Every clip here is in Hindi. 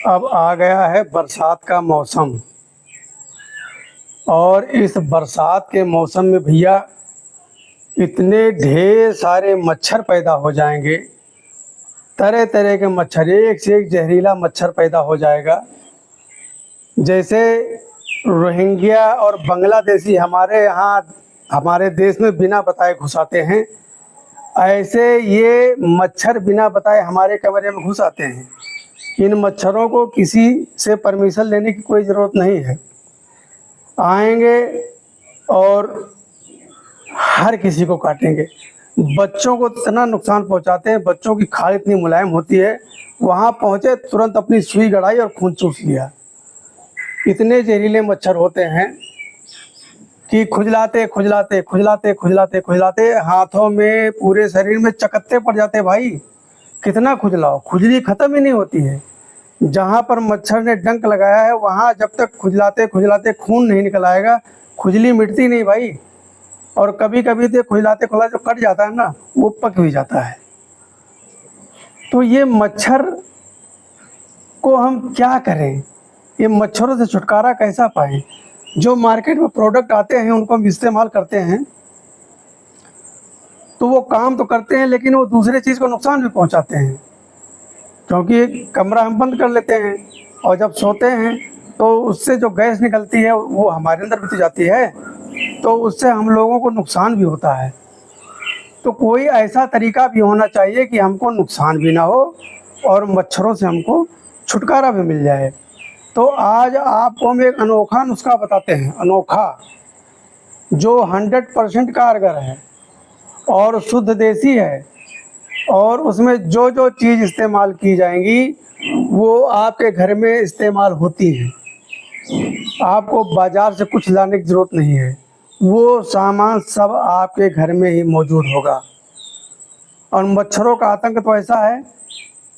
अब आ गया है बरसात का मौसम और इस बरसात के मौसम में भैया इतने ढेर सारे मच्छर पैदा हो जाएंगे। तरह तरह के मच्छर, एक से एक जहरीला मच्छर पैदा हो जाएगा। जैसे रोहिंग्या और बांग्लादेशी हमारे यहाँ हमारे देश में बिना बताए घुस आते हैं, ऐसे ये मच्छर बिना बताए हमारे कमरे में घुस आते हैं। इन मच्छरों को किसी से परमिशन लेने की कोई ज़रूरत नहीं है, आएंगे और हर किसी को काटेंगे। बच्चों को इतना नुकसान पहुंचाते हैं, बच्चों की खाल इतनी मुलायम होती है, वहाँ पहुँचे तुरंत अपनी सुई गड़ाई और खून चूस लिया। इतने जहरीले मच्छर होते हैं कि खुजलाते खुजलाते खुजलाते खुजलाते खुजलाते हाथों में पूरे शरीर में चकत्ते पड़ जाते हैं। भाई कितना खुजलाओ, खुजली ख़त्म ही नहीं होती है। जहाँ पर मच्छर ने डंक लगाया है वहाँ जब तक खुजलाते खुजलाते खून नहीं निकल आएगा, खुजली मिटती नहीं भाई। और कभी कभी तो खुजलाते खुजलाते जो कट जाता है ना, वो पक भी जाता है। तो ये मच्छर को हम क्या करें, ये मच्छरों से छुटकारा कैसा पाएँ? जो मार्केट में प्रोडक्ट आते हैं उनको हम इस्तेमाल करते हैं तो वो काम तो करते हैं, लेकिन वो दूसरे चीज़ को नुकसान भी पहुंचाते हैं। क्योंकि कमरा हम बंद कर लेते हैं और जब सोते हैं तो उससे जो गैस निकलती है वो हमारे अंदर भी जाती है, तो उससे हम लोगों को नुकसान भी होता है। तो कोई ऐसा तरीका भी होना चाहिए कि हमको नुकसान भी ना हो और मच्छरों से हमको छुटकारा भी मिल जाए। तो आज आपको हम एक अनोखा नुस्खा बताते हैं, अनोखा, जो 100% कारगर है और शुद्ध देसी है। और उसमें जो जो चीज़ इस्तेमाल की जाएंगी वो आपके घर में इस्तेमाल होती हैं। आपको बाज़ार से कुछ लाने की ज़रूरत नहीं है, वो सामान सब आपके घर में ही मौजूद होगा। और मच्छरों का आतंक तो ऐसा है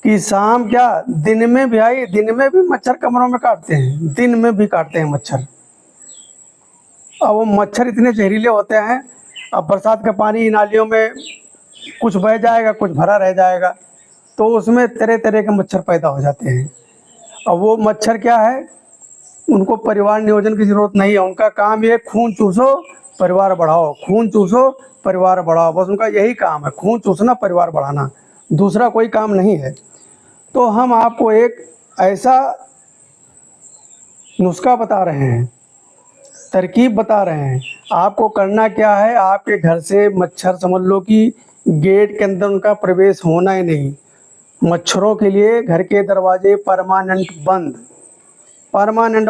कि शाम क्या दिन में भी, आई दिन में भी मच्छर कमरों में काटते हैं, दिन में भी काटते हैं मच्छर। अब वो मच्छर इतने जहरीले होते हैं, अब बरसात का पानी नालियों में कुछ बह जाएगा, कुछ भरा रह जाएगा, तो उसमें तरह तरह के मच्छर पैदा हो जाते हैं। अब वो मच्छर क्या है, उनको परिवार नियोजन की ज़रूरत नहीं है। उनका काम ये खून चूसो परिवार बढ़ाओ, खून चूसो परिवार बढ़ाओ, बस उनका यही काम है, खून चूसना परिवार बढ़ाना, दूसरा कोई काम नहीं है। तो हम आपको एक ऐसा नुस्खा बता रहे हैं, तरकीब बता रहे हैं। आपको करना क्या है, आपके घर से मच्छर समझ लो कि गेट के अंदर उनका प्रवेश होना ही नहीं। मच्छरों के लिए घर के दरवाजे परमानेंट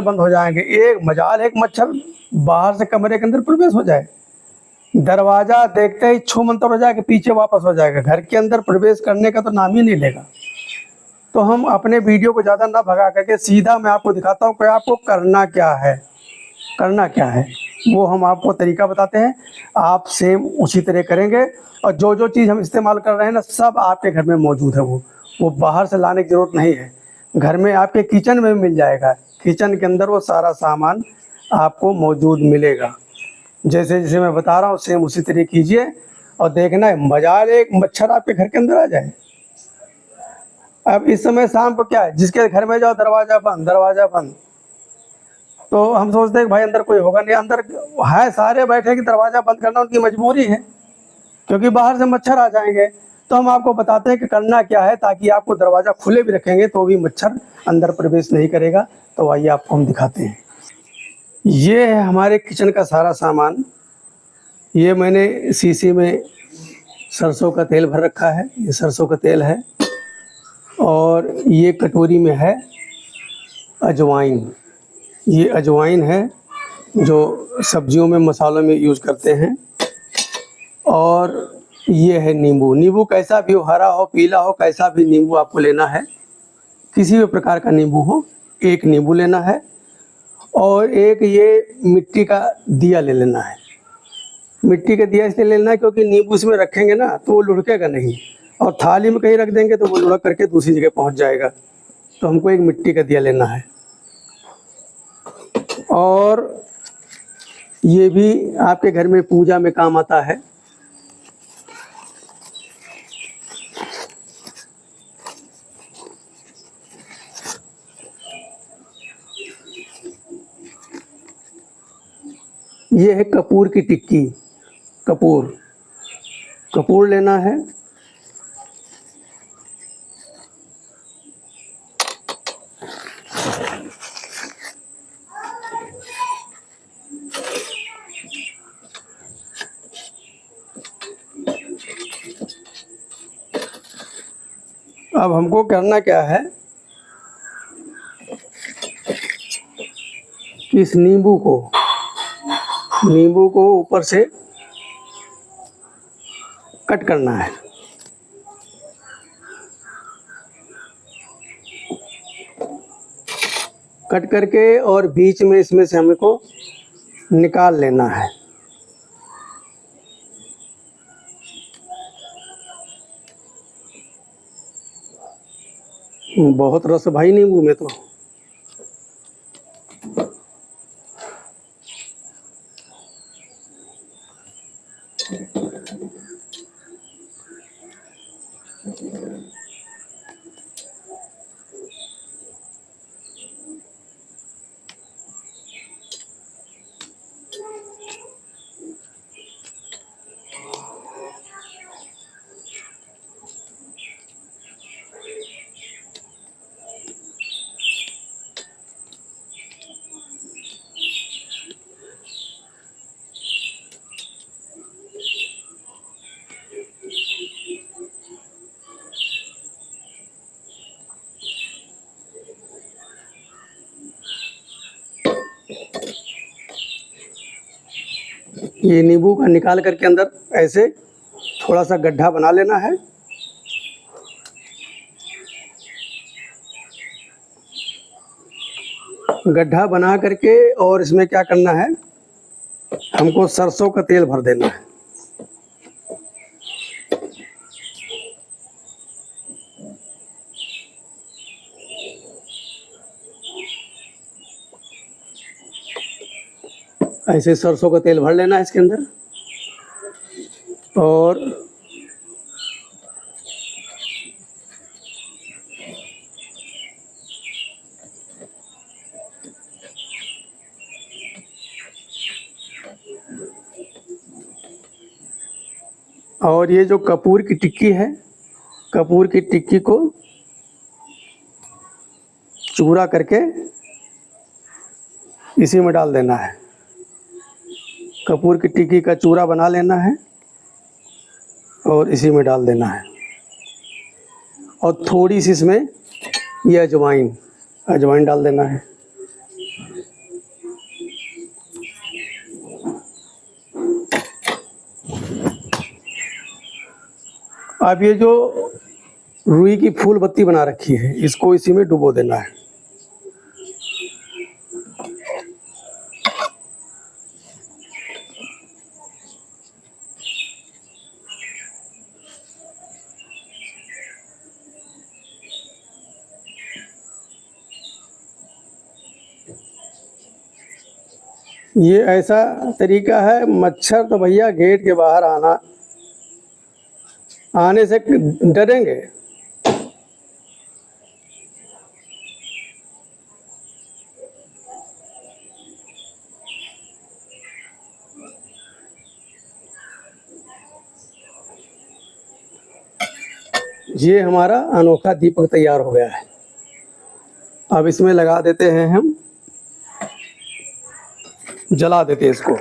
बंद हो जाएंगे। एक मजाल एक मच्छर बाहर से कमरे के अंदर प्रवेश हो जाए, दरवाज़ा देखते ही छू मंतर हो जाएगा, पीछे वापस हो जाएगा, घर के अंदर प्रवेश करने का तो नाम ही नहीं लेगा। तो हम अपने वीडियो को ज़्यादा ना भगा करके सीधा मैं आपको दिखाता हूँ कि आपको करना क्या है, करना क्या है वो हम आपको तरीका बताते हैं। आप सेम उसी तरह करेंगे और जो जो चीज़ हम इस्तेमाल कर रहे हैं ना, सब आपके घर में मौजूद है। वो बाहर से लाने की ज़रूरत नहीं है, घर में आपके किचन में मिल जाएगा। किचन के अंदर वो सारा सामान आपको मौजूद मिलेगा। जैसे जैसे मैं बता रहा हूँ सेम उसी तरह कीजिए और देखना है मजाल एक मच्छर आपके घर के अंदर आ जाए। अब इस समय शाम को क्या है, जिसके घर में जाओ दरवाज़ा बंद, दरवाज़ा बंद, तो हम सोचते हैं कि भाई अंदर कोई होगा नहीं, अंदर है सारे बैठे कि दरवाज़ा बंद करना उनकी मजबूरी है, क्योंकि बाहर से मच्छर आ जाएंगे। तो हम आपको बताते हैं कि करना क्या है, ताकि आपको दरवाज़ा खुले भी रखेंगे तो भी मच्छर अंदर प्रवेश नहीं करेगा। तो आइए आपको हम दिखाते हैं। ये है हमारे किचन का सारा सामान। ये मैंने शीशी में सरसों का तेल भर रखा है, ये सरसों का तेल है। और ये कटोरी में है अजवाइन, ये अजवाइन है जो सब्जियों में मसालों में यूज़ करते हैं। और ये है नींबू, नींबू कैसा भी हो, हरा हो पीला हो, कैसा भी नींबू आपको लेना है, किसी भी प्रकार का नींबू हो, एक नींबू लेना है। और एक ये मिट्टी का दिया ले लेना है। मिट्टी का दिया इसलिए लेना है क्योंकि नींबू इसमें रखेंगे ना तो वो लुढ़केगा नहीं, और थाली में कहीं रख देंगे तो वो लुढ़क करके दूसरी जगह पहुंच जाएगा। तो हमको एक मिट्टी का दिया लेना है। और ये भी आपके घर में पूजा में काम आता है। ये है कपूर की टिक्की। कपूर, कपूर लेना है। अब हमको करना क्या है कि इस नींबू को ऊपर से कट करना है। कट करके और बीच में इसमें से हमको निकाल लेना है। बहुत रस भाई नींबू में तो। ये नींबू का निकाल करके अंदर ऐसे थोड़ा सा गड्ढा बना लेना है। गड्ढा बना करके और इसमें क्या करना है, हमको सरसों का तेल भर देना है। ऐसे सरसों का तेल भर लेना है इसके अंदर। और ये जो कपूर की टिक्की है, कपूर की टिक्की को चूरा करके इसी में डाल देना है। कपूर की टिक्की का चूरा बना लेना है और इसी में डाल देना है। और थोड़ी सी इसमें ये अजवाइन डाल देना है। अब ये जो रुई की फूल बत्ती बना रखी है, इसको इसी में डुबो देना है। ये ऐसा तरीका है, मच्छर तो भैया गेट के बाहर आने से डरेंगे। ये हमारा अनोखा दीपक तैयार हो गया है। अब इसमें लगा देते हैं हम, जला देते हैं इसको।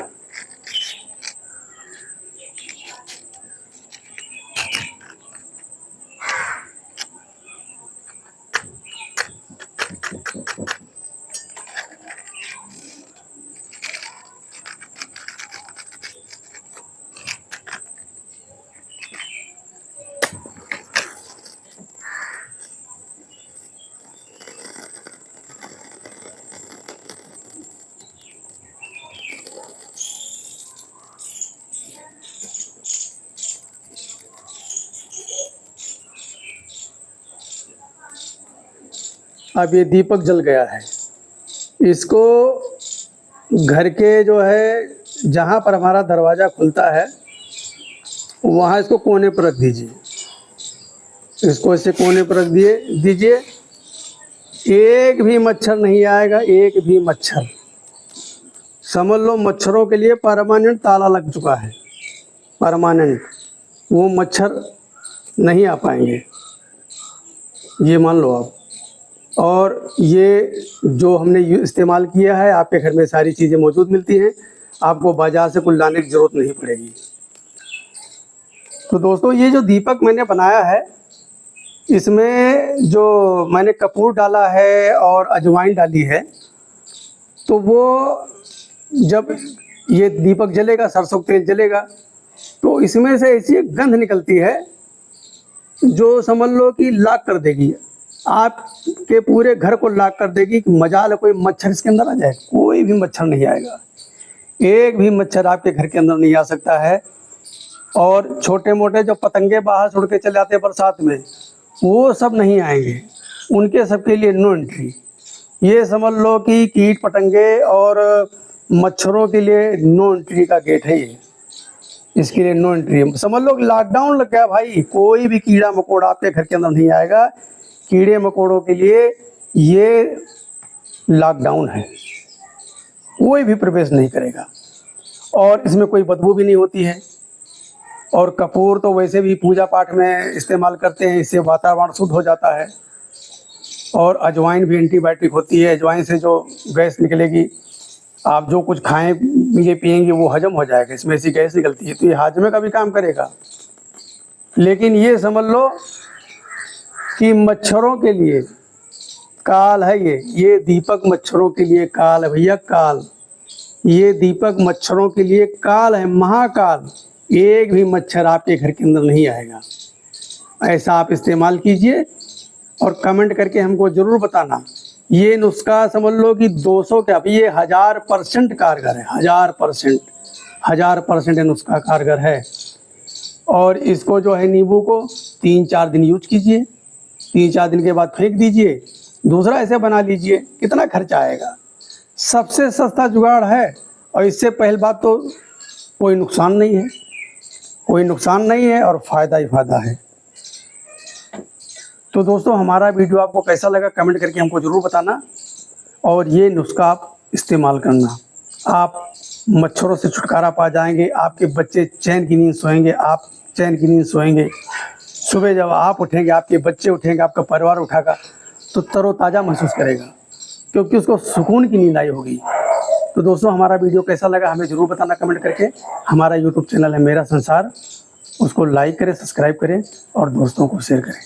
अब ये दीपक जल गया है। इसको घर के जो है, जहाँ पर हमारा दरवाज़ा खुलता है वहाँ इसको कोने पर रख दीजिए। इसको ऐसे कोने पर रख दीजिए। एक भी मच्छर नहीं आएगा, एक भी मच्छर। समझ लो मच्छरों के लिए परमानेंट ताला लग चुका है, परमानेंट। वो मच्छर नहीं आ पाएंगे, ये मान लो आप। और ये जो हमने इस्तेमाल किया है, आपके घर में सारी चीज़ें मौजूद मिलती हैं, आपको बाज़ार से कुछ लाने की ज़रूरत नहीं पड़ेगी। तो दोस्तों, ये जो दीपक मैंने बनाया है, इसमें जो मैंने कपूर डाला है और अजवाइन डाली है, तो वो जब ये दीपक जलेगा, सरसों का तेल जलेगा, तो इसमें से ऐसी एक गंध निकलती है जो समझ लो कि लाक कर देगी, आपके पूरे घर को लाक कर देगी। कि मजाल है कोई मच्छर इसके अंदर आ जाए, कोई भी मच्छर नहीं आएगा, एक भी मच्छर आपके घर के अंदर नहीं आ सकता है। और छोटे मोटे जो पतंगे बाहर उड़ के चले आते हैं बरसात में, वो सब नहीं आएंगे, उनके सबके लिए नो एंट्री। ये समझ लो कि कीट पतंगे और मच्छरों के लिए नो एंट्री का गेट है ये, इसके लिए नो एंट्री है। समझ लो कि लॉकडाउन लग गया भाई, कोई भी कीड़ा मकोड़ा आपके घर के अंदर नहीं आएगा। कीड़े मकोड़ों के लिए ये लॉकडाउन है, कोई भी प्रवेश नहीं करेगा। और इसमें कोई बदबू भी नहीं होती है। और कपूर तो वैसे भी पूजा पाठ में इस्तेमाल करते हैं, इससे वातावरण शुद्ध हो जाता है। और अजवाइन भी एंटीबायोटिक होती है, अजवाइन से जो गैस निकलेगी, आप जो कुछ खाएंगे पिएंगे वो हजम हो जाएगा, इसमें ऐसी गैस निकलती है, तो ये हाजमे का भी काम करेगा। लेकिन ये समझ लो कि मच्छरों के लिए काल है ये दीपक मच्छरों के लिए काल है भैया, काल। ये दीपक मच्छरों के लिए काल है, महाकाल। एक भी मच्छर आपके घर के अंदर नहीं आएगा। ऐसा आप इस्तेमाल कीजिए और कमेंट करके हमको ज़रूर बताना। ये नुस्खा समझ लो कि 200 क्या, ये 1000% कारगर है, 1000% ये नुस्खा कारगर है। और इसको जो है नींबू को 3-4 दिन यूज कीजिए, 3-4 दिन के बाद फेंक दीजिए, दूसरा ऐसे बना लीजिए। कितना खर्चा आएगा, सबसे सस्ता जुगाड़ है। और इससे पहली बात तो कोई नुकसान नहीं है, कोई नुकसान नहीं है और फ़ायदा ही फ़ायदा है। तो दोस्तों, हमारा वीडियो आपको कैसा लगा कमेंट करके हमको ज़रूर बताना। और ये नुस्खा आप इस्तेमाल करना, आप मच्छरों से छुटकारा पा जाएंगे, आपके बच्चे चैन की नींद सोएंगे, आप चैन की नींद सोएंगे। सुबह जब आप उठेंगे, आपके बच्चे उठेंगे, आपका परिवार उठागा तो तरोताज़ा महसूस करेगा, क्योंकि उसको सुकून की नींद आई होगी। तो दोस्तों, हमारा वीडियो कैसा लगा हमें ज़रूर बताना कमेंट करके। हमारा यूट्यूब चैनल है मेरा संसार, उसको लाइक करें, सब्सक्राइब करें और दोस्तों को शेयर करें।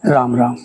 राम राम।